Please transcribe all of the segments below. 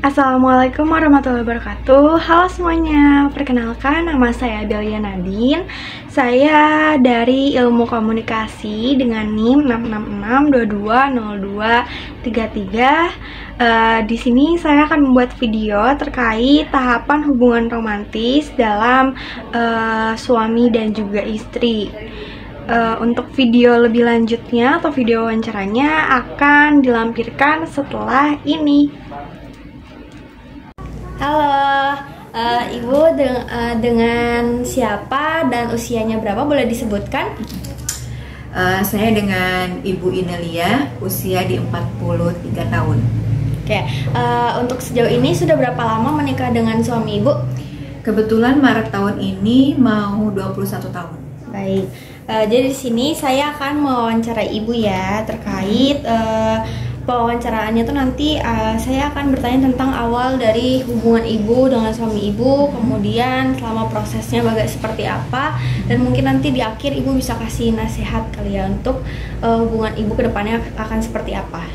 Assalamualaikum warahmatullahi wabarakatuh. Halo semuanya, perkenalkan nama saya Delia Nadine. Saya dari Ilmu Komunikasi dengan NIM 666220233. Di sini saya akan membuat video terkait tahapan hubungan romantis dalam suami dan juga istri. Untuk video lebih lanjutnya atau video wawancaranya akan dilampirkan setelah ini. Halo, Ibu dengan siapa dan usianya berapa boleh disebutkan? Saya dengan Ibu Inelia, usia di 43 tahun. Oke, untuk sejauh ini sudah berapa lama menikah dengan suami Ibu? Kebetulan Maret tahun ini mau 21 tahun. Baik, jadi di sini saya akan mewawancarai Ibu ya terkait pewawancaraannya tuh nanti saya akan bertanya tentang awal dari hubungan Ibu dengan suami Ibu, kemudian selama prosesnya seperti apa, dan mungkin nanti di akhir Ibu bisa kasih nasihat kali ya untuk hubungan Ibu kedepannya akan seperti apa.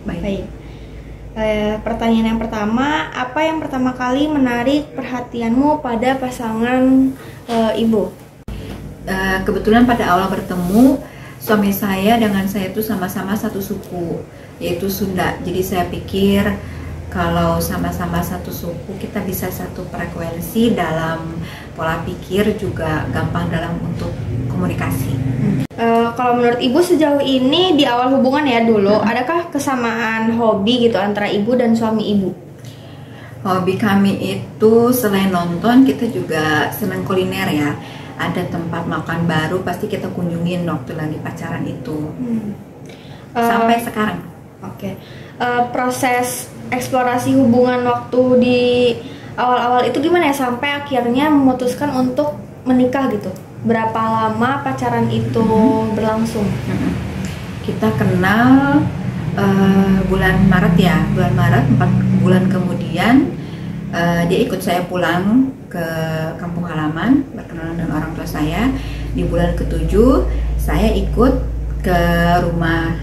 Baik. Pertanyaan yang pertama, apa yang pertama kali menarik perhatianmu pada pasangan Ibu? Kebetulan pada awal bertemu, suami saya dengan saya itu sama-sama satu suku, yaitu Sunda. Jadi saya pikir kalau sama-sama satu suku kita bisa satu frekuensi dalam pola pikir, juga gampang dalam untuk komunikasi. Kalau menurut Ibu sejauh ini di awal hubungan ya dulu, adakah kesamaan hobi gitu antara Ibu dan suami Ibu? Hobi kami itu selain nonton, kita juga senang kuliner ya. Ada tempat makan baru pasti kita kunjungin waktu lagi pacaran itu. Sampai sekarang. Oke. Proses eksplorasi hubungan waktu di awal-awal itu gimana ya sampai akhirnya memutuskan untuk menikah gitu? Berapa lama pacaran itu berlangsung? Kita kenal bulan Maret ya, bulan Maret 4 bulan kemudian dia ikut saya pulang ke kampung halaman, berkenalan dengan orang tua saya. Di bulan ke-7 saya ikut ke rumah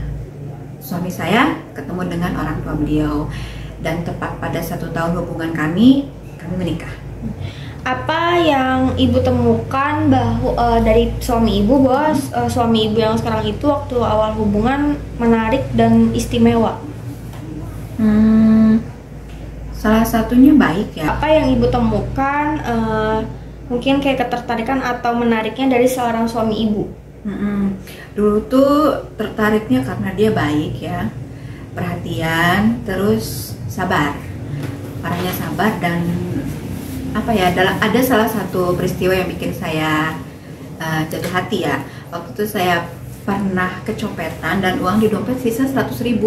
suami saya, ketemu dengan orang tua beliau, dan tepat pada 1 tahun hubungan kami menikah. Apa yang Ibu temukan dari suami Ibu bahwa suami Ibu yang sekarang itu waktu awal hubungan menarik dan istimewa? Salah satunya baik ya. Apa yang Ibu temukan mungkin kayak ketertarikan atau menariknya dari seorang suami Ibu? Dulu tuh tertariknya karena dia baik ya, perhatian, terus sabar. Orangnya sabar dan apa ya, ada salah satu peristiwa yang bikin saya jatuh hati ya. Waktu itu saya pernah kecopetan dan uang di dompet sisa 100.000,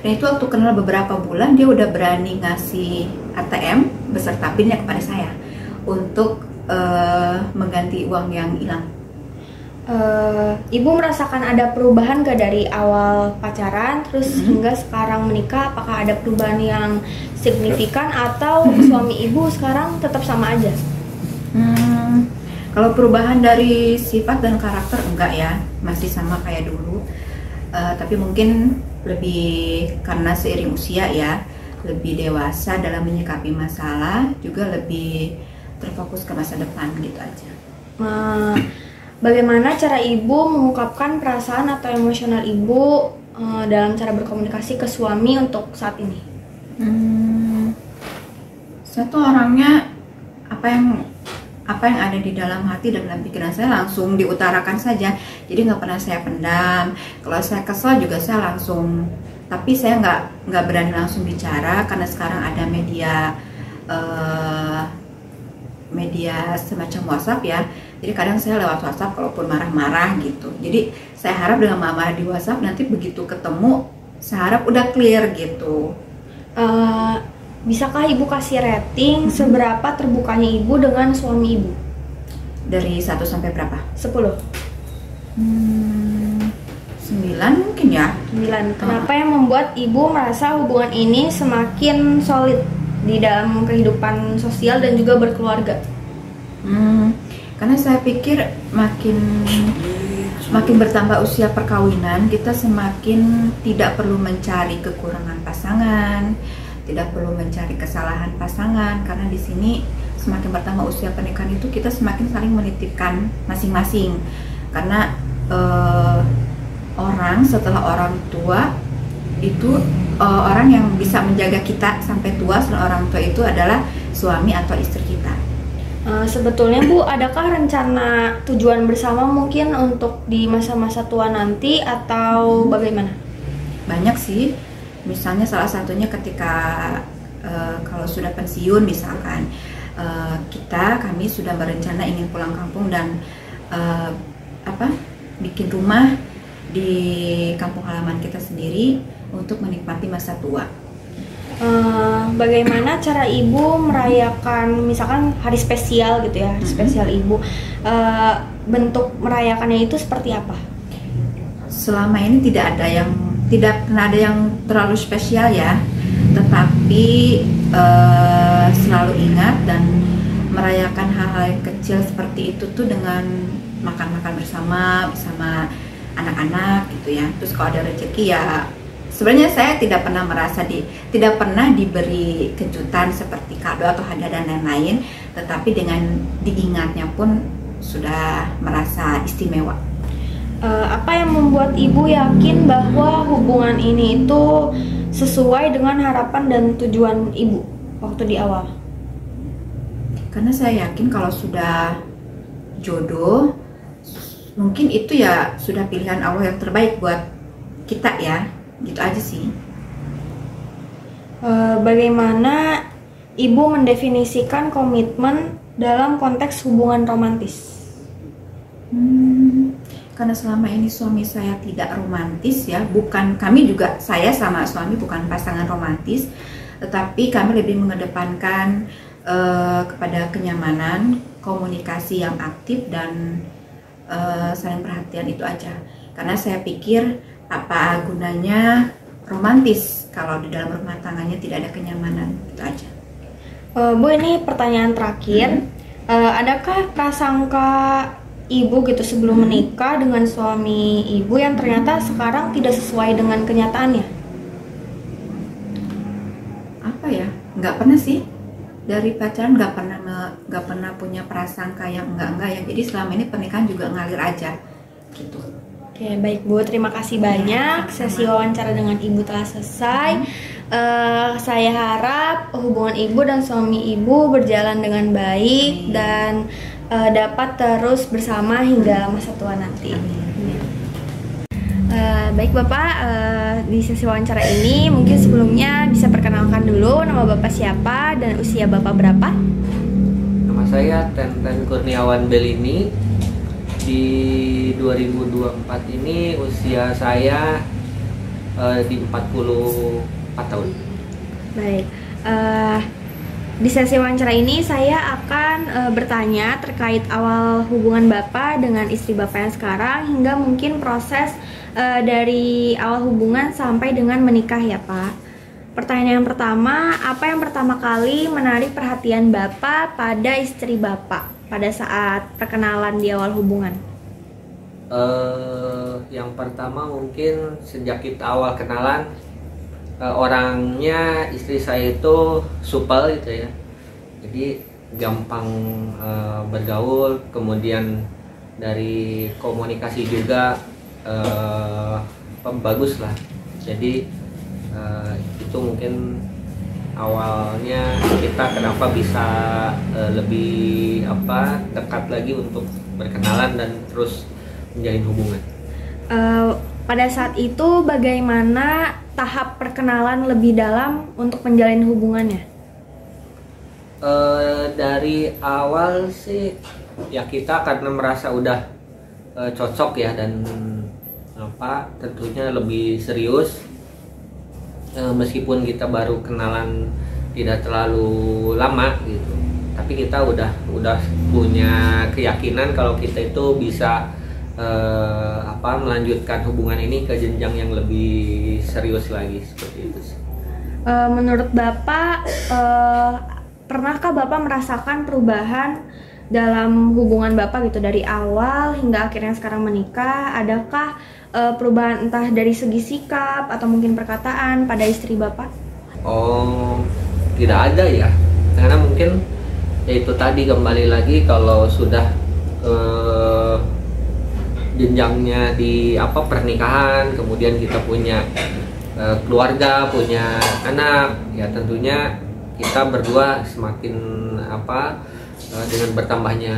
dan itu waktu kenal beberapa bulan dia udah berani ngasih ATM beserta pinnya kepada saya untuk mengganti uang yang hilang. Ibu merasakan ada perubahan gak dari awal pacaran terus hingga sekarang menikah? Apakah ada perubahan yang signifikan atau suami Ibu sekarang tetap sama aja? Kalau perubahan dari sifat dan karakter enggak ya, masih sama kayak dulu. Tapi mungkin lebih karena seiring usia ya, lebih dewasa dalam menyikapi masalah, juga lebih terfokus ke masa depan gitu aja. Bagaimana cara Ibu mengungkapkan perasaan atau emosional Ibu dalam cara berkomunikasi ke suami untuk saat ini? Saya tuh orangnya apa yang ada di dalam hati dan dalam pikiran saya langsung diutarakan saja, jadi nggak pernah saya pendam. Kalau saya kesal juga saya langsung, tapi saya nggak berani langsung bicara karena sekarang ada media semacam WhatsApp ya. Jadi kadang saya lewat WhatsApp kalaupun marah-marah gitu. Jadi saya harap dengan marah di WhatsApp nanti begitu ketemu, saya harap udah clear gitu. Bisakah Ibu kasih rating seberapa terbukanya Ibu dengan suami Ibu? Dari 1 sampai berapa? 10. 9 mungkin ya. 9. Kenapa yang membuat Ibu merasa hubungan ini semakin solid di dalam kehidupan sosial dan juga berkeluarga? Karena saya pikir makin bertambah usia perkawinan, kita semakin tidak perlu mencari kekurangan pasangan, tidak perlu mencari kesalahan pasangan, karena di sini semakin bertambah usia pernikahan itu kita semakin saling menitipkan masing-masing. Karena orang setelah orang tua itu orang yang bisa menjaga kita sampai tua setelah orang tua itu adalah suami atau istri kita. Sebetulnya Bu, adakah rencana tujuan bersama mungkin untuk di masa-masa tua nanti atau bagaimana? Banyak sih, misalnya salah satunya ketika kalau sudah pensiun misalkan, kami sudah berencana ingin pulang kampung dan bikin rumah di kampung halaman kita sendiri untuk menikmati masa tua. Bagaimana cara Ibu merayakan misalkan hari spesial gitu ya, hari spesial Ibu, bentuk merayakannya itu seperti apa? Selama ini tidak pernah ada yang terlalu spesial ya, tetapi selalu ingat dan merayakan hal-hal yang kecil seperti itu tuh dengan makan-makan bersama anak-anak gitu ya. Terus kalau ada rezeki ya, sebenarnya saya tidak pernah diberi kejutan seperti kado atau hadiah dan lain-lain, tetapi dengan diingatnya pun sudah merasa istimewa. Apa yang membuat Ibu yakin bahwa hubungan ini itu sesuai dengan harapan dan tujuan Ibu waktu di awal? Karena saya yakin kalau sudah jodoh, mungkin itu ya sudah pilihan Allah yang terbaik buat kita ya. Gitu aja sih. Bagaimana Ibu mendefinisikan komitmen dalam konteks hubungan romantis? Karena selama ini suami saya tidak romantis ya, saya sama suami bukan pasangan romantis, tetapi kami lebih mengedepankan kepada kenyamanan, komunikasi yang aktif dan saling perhatian, itu aja. Karena saya pikir apa gunanya romantis kalau di dalam rumah tangganya tidak ada kenyamanan, itu aja. Bu, ini pertanyaan terakhir. Adakah prasangka Ibu gitu sebelum menikah dengan suami Ibu yang ternyata sekarang tidak sesuai dengan kenyataannya? Apa ya? Nggak pernah sih. Dari pacaran nggak pernah punya prasangka yang enggak ya. Jadi selama ini pernikahan juga ngalir aja gitu. Oke, baik Bu, terima kasih banyak. Sesi wawancara dengan Ibu telah selesai. Saya harap hubungan Ibu dan suami Ibu berjalan dengan baik dan dapat terus bersama hingga masa tua nanti. Baik Bapak, di sesi wawancara ini mungkin sebelumnya bisa perkenalkan dulu nama Bapak siapa dan usia Bapak berapa? Nama saya Tenten Kurniawan Belini. Di 2024 ini usia saya di 44 tahun. Baik, di sesi wawancara ini saya akan bertanya terkait awal hubungan Bapak dengan istri Bapak yang sekarang hingga mungkin proses dari awal hubungan sampai dengan menikah ya Pak. Pertanyaan yang pertama, apa yang pertama kali menarik perhatian Bapak pada istri Bapak pada saat perkenalan di awal hubungan? Yang pertama mungkin sejak kita awal kenalan, orangnya istri saya itu supel gitu ya, jadi gampang bergaul, kemudian dari komunikasi juga bagus lah. Jadi itu mungkin awalnya kita kenapa bisa lebih dekat lagi untuk berkenalan dan terus menjalin hubungan. Pada saat itu bagaimana tahap perkenalan lebih dalam untuk menjalin hubungannya? Dari awal sih ya kita karena merasa udah cocok ya dan tentunya lebih serius, meskipun kita baru kenalan tidak terlalu lama gitu, tapi kita udah punya keyakinan kalau kita itu bisa melanjutkan hubungan ini ke jenjang yang lebih serius lagi, seperti itu sih. Menurut Bapak, pernahkah Bapak merasakan perubahan dalam hubungan Bapak gitu dari awal hingga akhirnya sekarang menikah? Adakah perubahan entah dari segi sikap atau mungkin perkataan pada istri Bapak? Oh, tidak ada ya, karena mungkin yaitu tadi kembali lagi kalau sudah jenjangnya di pernikahan, kemudian kita punya keluarga, punya anak, ya tentunya kita berdua semakin dengan bertambahnya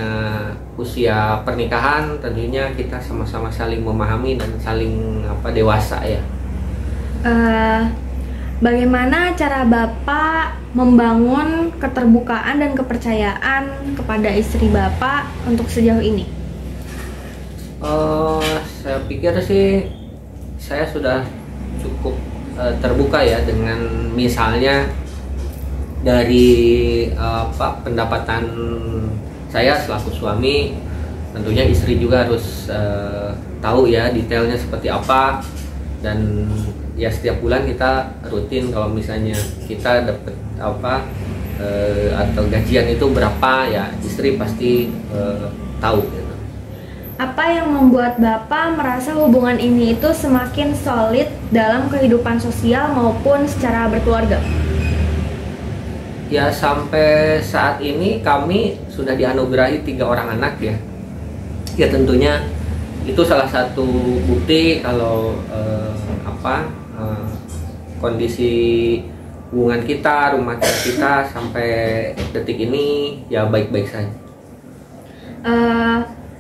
usia pernikahan, tentunya kita sama-sama saling memahami dan saling dewasa ya. Bagaimana cara Bapak membangun keterbukaan dan kepercayaan kepada istri Bapak untuk sejauh ini? Saya pikir sih saya sudah cukup terbuka ya, dengan misalnya dari pendapatan saya selaku suami, tentunya istri juga harus tahu ya detailnya seperti apa, dan ya setiap bulan kita rutin kalau misalnya kita dapat atau gajian itu berapa, ya istri pasti tahu gitu. Apa yang membuat Bapak merasa hubungan ini itu semakin solid dalam kehidupan sosial maupun secara berkeluarga? Ya, sampai saat ini kami sudah dianugerahi 3 orang anak ya. Ya tentunya itu salah satu bukti kalau kondisi hubungan kita, rumah tangga kita sampai detik ini ya baik-baik saja.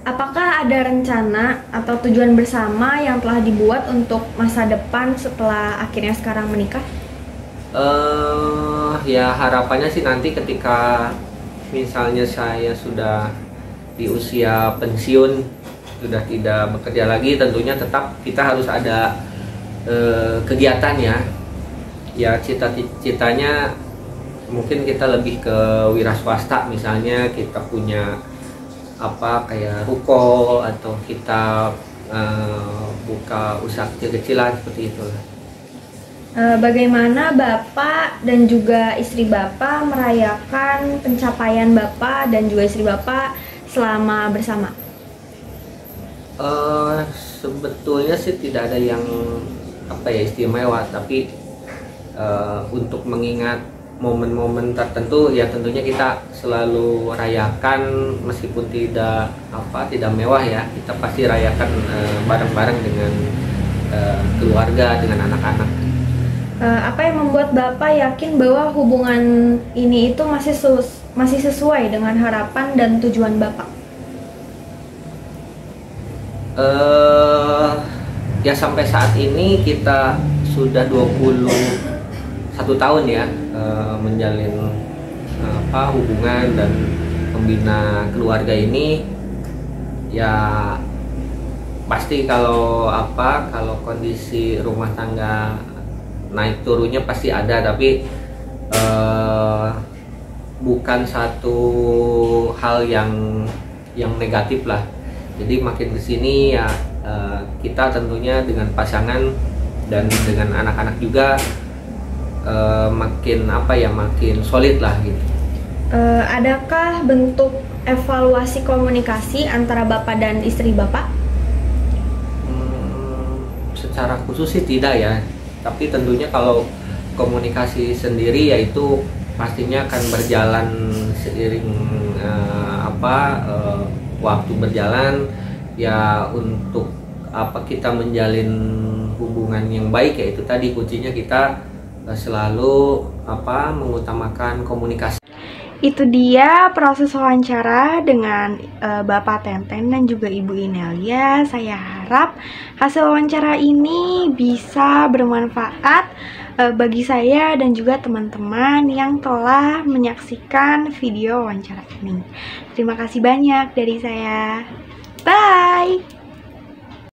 Apakah ada rencana atau tujuan bersama yang telah dibuat untuk masa depan setelah akhirnya sekarang menikah? Ya harapannya sih nanti ketika misalnya saya sudah di usia pensiun, sudah tidak bekerja lagi, tentunya tetap kita harus ada kegiatan ya cita-citanya mungkin kita lebih ke wira swasta, misalnya kita punya kayak ruko atau kita buka usaha kecil-kecilan seperti itu. Bagaimana Bapak dan juga istri Bapak merayakan pencapaian Bapak dan juga istri Bapak selama bersama? Sebetulnya sih tidak ada yang istimewa, tapi untuk mengingat momen-momen tertentu ya tentunya kita selalu rayakan, meskipun tidak mewah ya, kita pasti rayakan bareng-bareng dengan keluarga, dengan anak-anak. Apa yang membuat Bapak yakin bahwa hubungan ini itu masih sesuai dengan harapan dan tujuan Bapak? Ya sampai saat ini kita sudah 21 tahun ya menjalin hubungan dan membina keluarga ini. Ya pasti kalau kondisi rumah tangga naik turunnya pasti ada, tapi bukan satu hal yang negatif lah. Jadi makin kesini ya kita tentunya dengan pasangan dan dengan anak-anak juga makin solid lah gitu. Adakah bentuk evaluasi komunikasi antara Bapak dan istri Bapak? Secara khusus sih tidak ya, tapi tentunya kalau komunikasi sendiri yaitu pastinya akan berjalan seiring waktu berjalan ya, untuk kita menjalin hubungan yang baik, yaitu tadi kuncinya kita selalu mengutamakan komunikasi. Itu dia proses wawancara dengan Bapak Tenten dan juga Ibu Inelia. Saya harap hasil wawancara ini bisa bermanfaat bagi saya dan juga teman-teman yang telah menyaksikan video wawancara ini. Terima kasih banyak dari saya. Bye!